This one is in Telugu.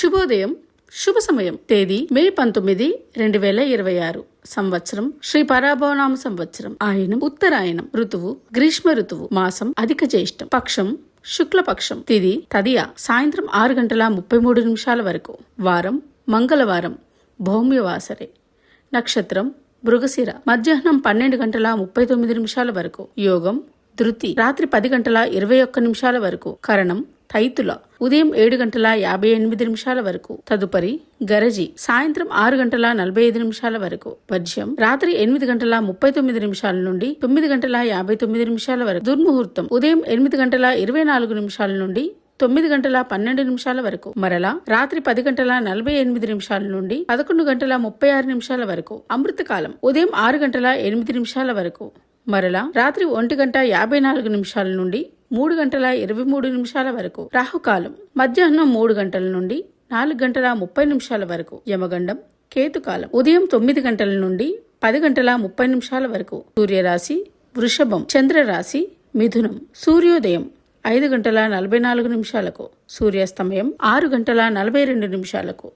శుభోదయం, శుభ సమయం. తేదీ మే 19, 2026. సంవత్సరం శ్రీ పరాభవనామ సంవత్సరం. ఆయనం ఉత్తరాయణం. ఋతువు గ్రీష్మ ఋతువు. మాసం అధిక జ్యేష్టం. పక్షం శుక్లపక్షం. తిథి తదియ సాయంత్రం 6:33 వరకు. వారం మంగళవారం. భౌమ్యవాసరే. నక్షత్రం మృగశిర. మధ్యాహ్నం 12:39 వరకు. యోగం ధృతి. రాత్రి 10:21 వరకు. కరణం తైతుల. ఉదయం 7:58 వరకు. తదుపరి గరజి. సాయంత్రం 6:45 వరకు. వజ్యం రాత్రి 8:39 నుండి 9:59 వరకు. దుర్ముహూర్తం ఉదయం 8:24 నుండి 9:12 వరకు. మరలా రాత్రి 10:48 నుండి 11:36 వరకు. అమృతకాలం ఉదయం 6:08 వరకు. మరలా రాత్రి 1:54 నుండి 3:23 వరకు. రాహుకాలం మధ్యాహ్నం 3 గంటల నుండి 4:30 వరకు. యమగండం కేతుకాలం ఉదయం 9 గంటల నుండి 10:30 వరకు. సూర్యరాశి వృషభం. చంద్రరాశి మిథునం. సూర్యోదయం 5:44. సూర్యాస్తమయం 6:42.